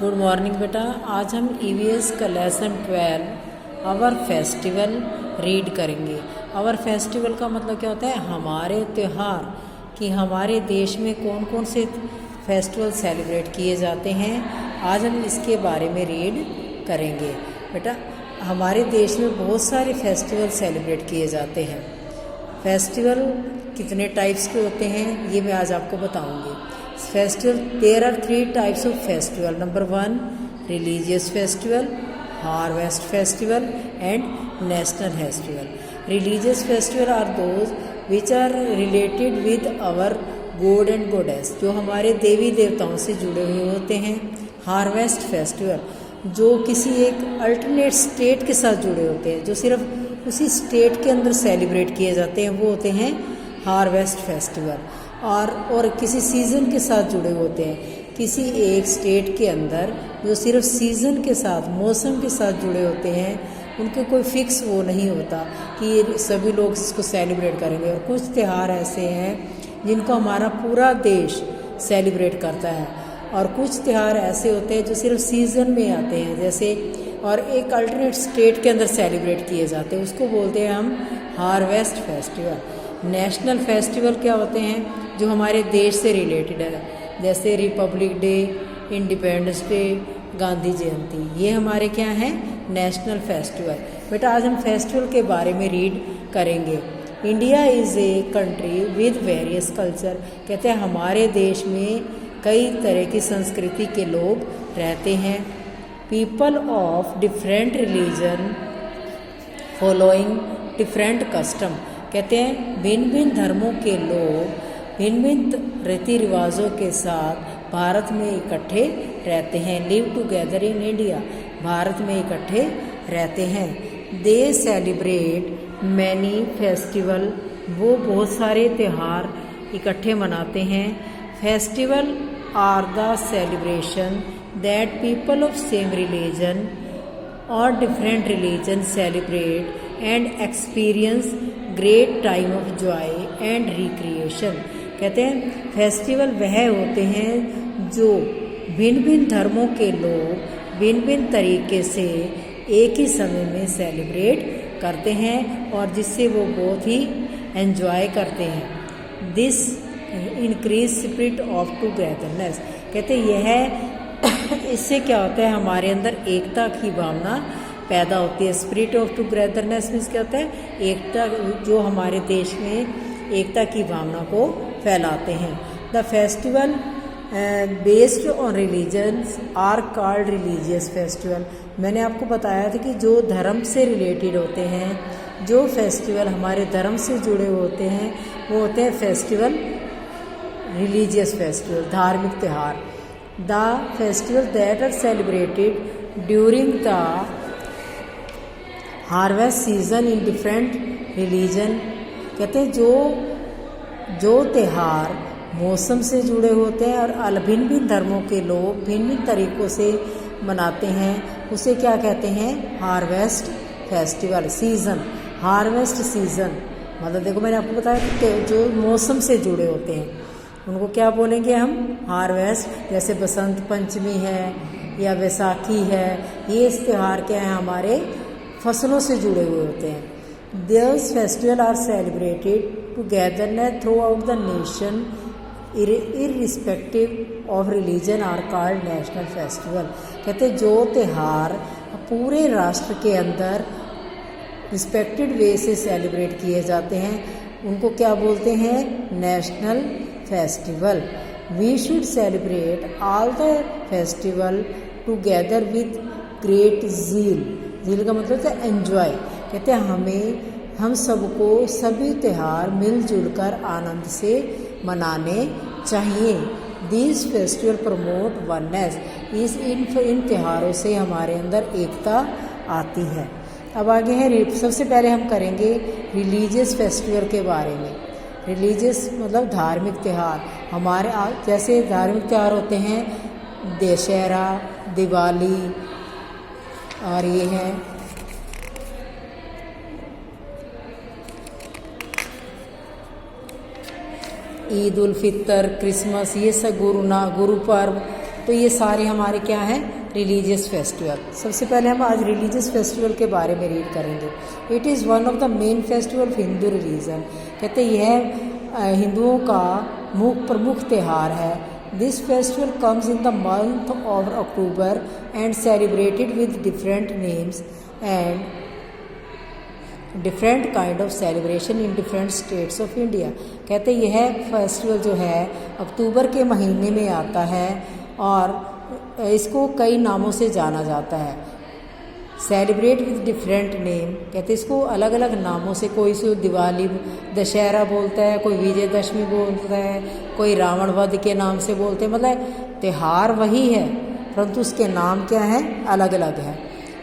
Good morning बेटा। आज हम ईवीएस का लेसन 12 आवर फेस्टिवल रीड करेंगे। आवर फेस्टिवल का मतलब क्या होता है? हमारे त्यौहार कि हमारे देश में कौन कौन से फेस्टिवल सेलिब्रेट किए जाते हैं, आज हम इसके बारे में रीड करेंगे। बेटा हमारे देश में बहुत सारे फेस्टिवल सेलिब्रेट किए जाते हैं। फेस्टिवल कितने टाइप्स के होते हैं ये मैं आज आपको बताऊंगी। Festival, there are 3 types of festival. Number 1 religious festival, harvest festival and national festival. Religious festival are those which are related with our god and goddess, जो हमारे देवी देवताओं से जुड़े हुए होते हैं। हार्वेस्ट फेस्टिवल जो किसी एक अल्टरनेट स्टेट के साथ जुड़े होते हैं, जो सिर्फ उसी स्टेट के अंदर सेलिब्रेट किए जाते हैं, वो होते हैं हार्वेस्ट फेस्टिवल। और किसी सीज़न के साथ जुड़े होते हैं, किसी एक स्टेट के अंदर जो सिर्फ सीज़न के साथ, मौसम के साथ जुड़े होते हैं, उनके कोई फिक्स वो नहीं होता कि ये सभी लोग इसको सेलिब्रेट करेंगे। और कुछ त्यौहार ऐसे हैं जिनको हमारा पूरा देश सेलिब्रेट करता है, और कुछ त्यौहार ऐसे होते हैं जो सिर्फ सीज़न में आते हैं, जैसे और एक अल्टरनेट स्टेट के अंदर सेलिब्रेट किए जाते हैं, उसको बोलते हैं हम हार्वेस्ट फेस्टिवल। नेशनल फेस्टिवल क्या होते हैं? जो हमारे देश से रिलेटेड है, जैसे republic day, independence day, Gandhi Jayanti, ये हमारे क्या हैं? National festival. बेटा आज हम फेस्टिवल के बारे में रीड करेंगे। India is a country with various culture. कहते हैं हमारे देश में कई तरह की संस्कृति के लोग रहते हैं। People of different religion following different custom. कहते हैं भिन्न भिन्न धर्मों के लोग भिन्न भिन्न रीति रिवाजों के साथ भारत में इकट्ठे रहते हैं। Live together in India, Bharat में इकट्ठे रहते हैं। दे सेलिब्रेट मैनी फेस्टिवल, वो बहुत सारे त्यौहार इकट्ठे मनाते हैं। Festival are the celebration that people of same religion और different religion celebrate and experience great time of joy and recreation. कहते हैं फेस्टिवल वह होते हैं जो भिन्न भिन्न धर्मों के लोग भिन्न भिन्न तरीके से एक ही समय में सेलिब्रेट करते हैं, और जिससे वो बहुत ही एंजॉय करते हैं। This increase spirit of togetherness. कहते यह इससे क्या होता है? हमारे अंदर एकता की भावना पैदा होती है। स्पिरिट ऑफ टुगेदरनेस मीन्स क्या होता है? एकता, जो हमारे देश में एकता की भावना को फैलाते हैं। The festival based on religions are called religious festival. मैंने आपको बताया था कि जो धर्म से रिलेटेड होते हैं, जो फेस्टिवल हमारे धर्म से जुड़े होते हैं, वो होते हैं फेस्टिवल रिलीजियस फेस्टिवल, धार्मिक त्यौहार। The festival that are celebrated during the harvest season in different religion. कहते हैं जो त्यौहार मौसम से जुड़े होते हैं और भिन्न भिन्न धर्मों के लोग भिन्न भिन्न तरीक़ों से मनाते हैं, उसे क्या कहते हैं? Harvest festival. Season, harvest season मतलब देखो मैंने आपको बताया कि जो मौसम से जुड़े होते हैं उनको क्या बोलेंगे हम? हार्वेस्ट। जैसे बसंत पंचमी है या वैसाखी है, ये इस त्यौहार क्या है? हमारे फसलों से जुड़े हुए होते हैं। These festivals are celebrated togetherness throughout the nation, irrespective of religion, are called national festival। कहते जो त्यौहार पूरे राष्ट्र के अंदर रिस्पेक्टेड वे से सेलिब्रेट किए जाते हैं, उनको क्या बोलते हैं? National festival. We should celebrate all the festival together with great zeal. Zeal का मतलब है एंजॉय। कहते हैं हम सबको सभी त्यौहार मिलजुल कर आनंद से मनाने चाहिए। This festival promote oneness. इन त्यौहारों से हमारे अंदर एकता आती है। अब आगे है, सबसे पहले हम करेंगे रिलीजियस फेस्टिवल के बारे में। रिलीजियस मतलब धार्मिक त्यौहार। हमारे जैसे धार्मिक त्यौहार होते हैं दशहरा, दिवाली, और ये है ईद उल फितर, क्रिसमस, ये सब गुरु पर्व, तो ये सारे हमारे क्या हैं, रिलीजियस फेस्टिवल। सबसे पहले हम आज रिलीजियस फेस्टिवल के बारे में रीड करेंगे। It is one of the main festival of Hindu religion. कहते यह हिंदुओं का प्रमुख त्यौहार है। This festival comes in the month of October and celebrated with different names and different kind of celebration in different states of India. कहते यह festival जो है अक्टूबर के महीने में आता है और इसको कई नामों से जाना जाता है। सेलिब्रेट विद डिफरेंट नेम, कहते इसको अलग अलग नामों से, कोई से दिवाली दशहरा बोलता है, कोई विजयदशमी बोलता है, कोई रावण वध के नाम से बोलते हैं। मतलब त्यौहार वही है परंतु उसके नाम क्या हैं, अलग अलग है।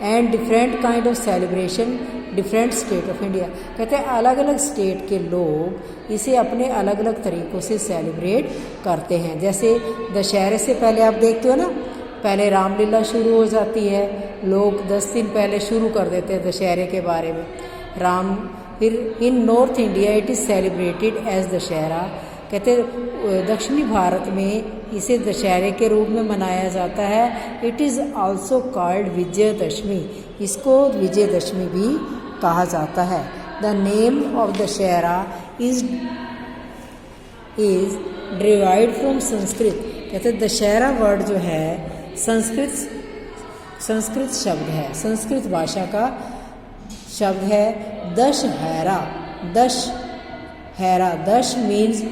And different kind of celebration different state of India. कहते हैं अलग अलग स्टेट के लोग इसे अपने अलग अलग तरीक़ों से सेलिब्रेट करते हैं। जैसे दशहरे से पहले आप देखते हो ना, पहले रामलीला शुरू हो जाती है, लोग 10 दिन पहले शुरू कर देते हैं दशहरे के बारे में। फिर in North India it is celebrated as Dussehra. कहते दक्षिणी भारत में इसे दशहरे के रूप में मनाया जाता है। It is also called Vijayadashami, इसको विजयदशमी भी कहा जाता है। The name of Dussehra is derived from Sanskrit. कहते दशहरा वर्ड जो है संस्कृत शब्द है, संस्कृत भाषा का शब्द है दशहरा। दशहरा, दश मीन्स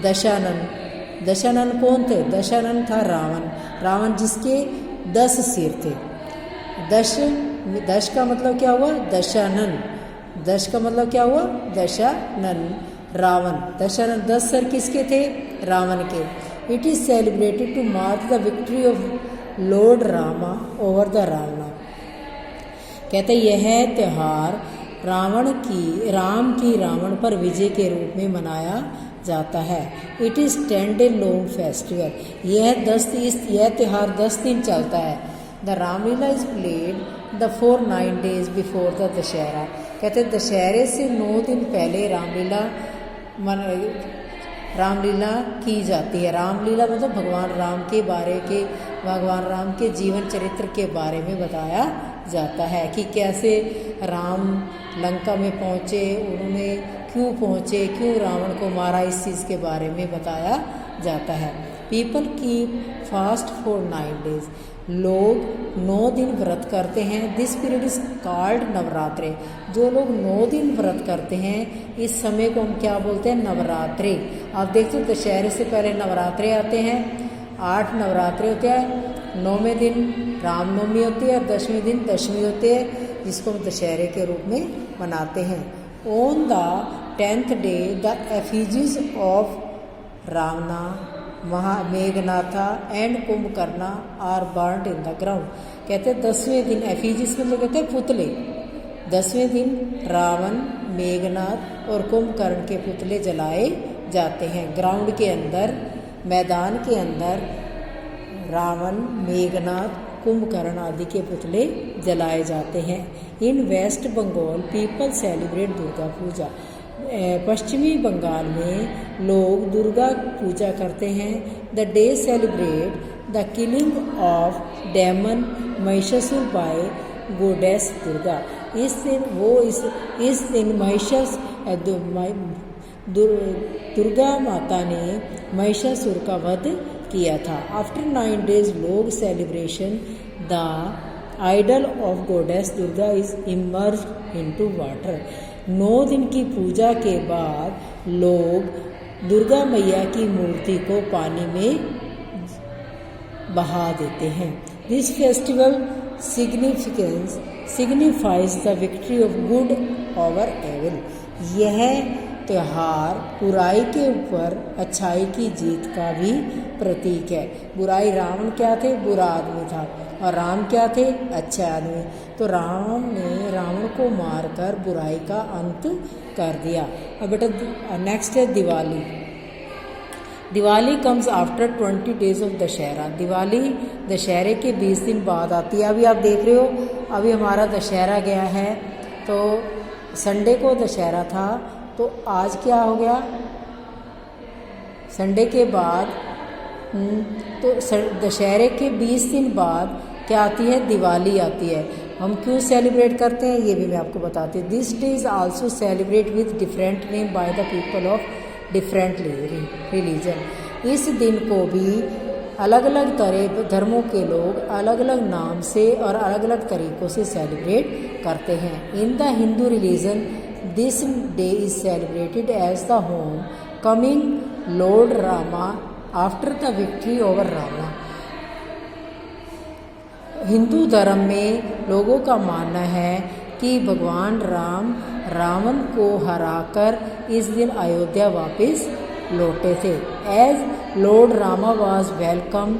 दशानन। दशानन कौन थे? दशानन था रावण जिसके 10 सिर थे। दश का मतलब क्या हुआ? दशानन। दश का मतलब क्या हुआ? दशानन, रावण। दशानन 10 सर किसके थे? रावण के। It is celebrated to mark the victory of Lord Rama over the Ravan. कहते यह त्यौहार राम की रावण पर विजय के रूप में मनाया जाता है। It is 10 day long festival. यह त्यौहार 10 दिन चलता है। The Ramlila is played the 9 days before the Dussehra. कहते दशहरे से 9 दिन पहले रामलीला की जाती है। रामलीला मतलब भगवान राम के जीवन चरित्र के बारे में बताया जाता है कि कैसे राम लंका में पहुँचे, उन्होंने क्यों पहुँचे, क्यों रावण को मारा, इस चीज़ के बारे में बताया जाता है। People keep fast for 9 days। लोग 9 दिन व्रत करते हैं। दिस पीरियड इज कॉल्ड नवरात्रे। जो लोग 9 दिन व्रत करते हैं इस समय को हम क्या बोलते हैं? नवरात्रे। आप देखते हो दशहरे से पहले नवरात्रे आते हैं, 8 नवरात्रे होते हैं। 9वें दिन रामनवमी होती है और 10वें दिन दशमी होती है, जिसको हम दशहरे के रूप में मनाते हैं। On the 10th day the effigies of Ravana, Meghanatha and Kumbhakarna are burned in the ground. कहते हैं 10वें दिन एफिजीज मतलब कहते हैं पुतले। 10वें दिन रावण, मेघनाथ और कुंभकर्ण के पुतले जलाए जाते हैं। ग्राउंड के अंदर, मैदान के अंदर रावण, मेघनाथ, कुंभकर्ण आदि के पुतले जलाए जाते हैं। In West Bengal people celebrate Durga Puja. पश्चिमी बंगाल में लोग दुर्गा पूजा करते हैं। The day celebrate the killing of demon Mahishasur by goddess Durga. इस दिन दुर्गा माता ने महिषासुर का वध किया था। आफ्टर 9 days लोग celebration the idol of goddess Durga is emerged into water. 9 दिन की पूजा के बाद लोग दुर्गा मैया की मूर्ति को पानी में बहा देते हैं। This festival signifies the victory of good over evil. यह त्यौहार बुराई के ऊपर अच्छाई की जीत का भी प्रतीक है। बुराई, रावण क्या थे? बुरा आदमी था, और राम क्या थे? अच्छे आदमी। तो राम ने रावण को मारकर बुराई का अंत कर दिया। अब बेटा नेक्स्ट है Diwali. Diwali comes after 20 days of Dussehra. Diwali दशहरे के 20 दिन बाद आती है। अभी आप देख रहे हो, अभी हमारा दशहरा गया है, तो संडे को दशहरा था, तो आज क्या हो गया? संडे के बाद तो दशहरे के 20 दिन बाद क्या आती है, दिवाली आती है। हम क्यों सेलिब्रेट करते हैं ये भी मैं आपको बताती हूँ। This day is also celebrate with different name by the people of different religion. इस दिन को भी अलग अलग तरह धर्मों के लोग अलग अलग नाम से और अलग अलग तरीक़ों से सेलिब्रेट करते हैं। In the Hindu religion this day is celebrated as the home coming Lord Rama after the victory over Ravan. Hindu धर्म में लोगों का मानना है कि भगवान राम रावण को हराकर इस दिन अयोध्या वापस लौटे थे। As Lord Rama was welcome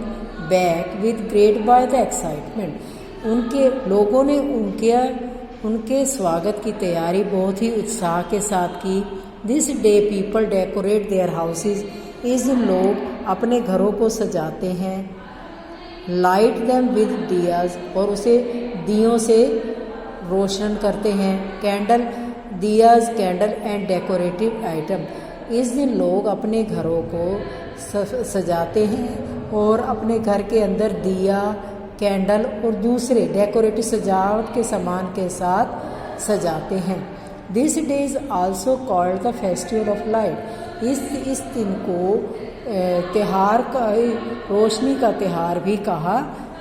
back with great by the excitement. उनके लोगों ने उनके स्वागत की तैयारी बहुत ही उत्साह के साथ की। This day people decorate their houses. इस दिन लोग अपने घरों को सजाते हैं। लाइट देम विद दियाज, और उसे दियों से रोशन करते हैं। Candle diyas candle and decorative item. इस दिन लोग अपने घरों को सजाते हैं और अपने घर के अंदर दिया, कैंडल और दूसरे डेकोरेटिव सजावट के सामान के साथ सजाते हैं। This day is also called the festival of light. इस दिन को त्यौहार का, रोशनी का त्यौहार भी कहा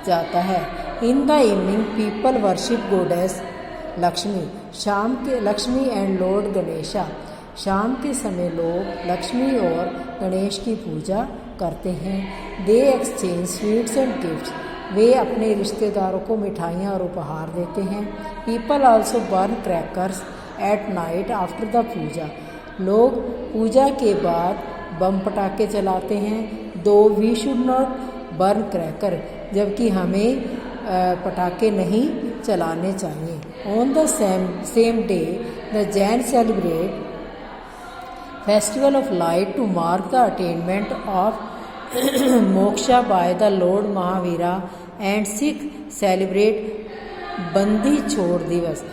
जाता है। In the evening people worship goddess Lakshmi. शाम के लक्ष्मी एंड लॉर्ड गणेशा। शाम के समय लोग लक्ष्मी और गणेश की पूजा करते हैं। They exchange sweets and gifts. वे अपने रिश्तेदारों को मिठाइयाँ और उपहार देते हैं। People also burn crackers at night after the puja. लोग पूजा के बाद बम पटाखे चलाते हैं। Though we should not burn cracker, जबकि हमें पटाखे नहीं चलाने चाहिए। On the same day the Jain celebrate festival of light to mark the attainment of moksha by the lord Mahavira and Sikh celebrate बंदी छोड़ दिवस।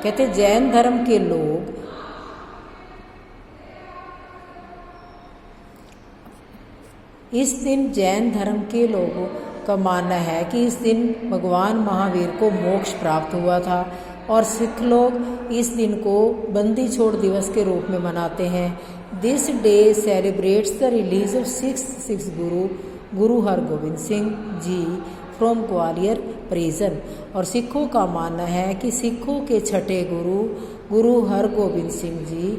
कहते जैन धर्म के लोग इस दिन जैन धर्म के लोगों का मानना है कि इस दिन भगवान महावीर को मोक्ष प्राप्त हुआ था, और सिख लोग इस दिन को बंदी छोड़ दिवस के रूप में मनाते हैं। This day celebrates the release of six Guru Hargovind Singh ji from Gwalior prison. और सिखों का मानना है कि सिखों के छठे गुरु हरगोविंद सिंह जी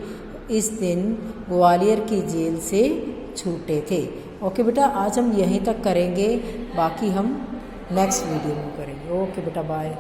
इस दिन ग्वालियर की जेल से छूटे थे। ओके बेटा, आज हम यहीं तक करेंगे, बाकी हम नेक्स्ट वीडियो में करेंगे। ओके बेटा, बाय।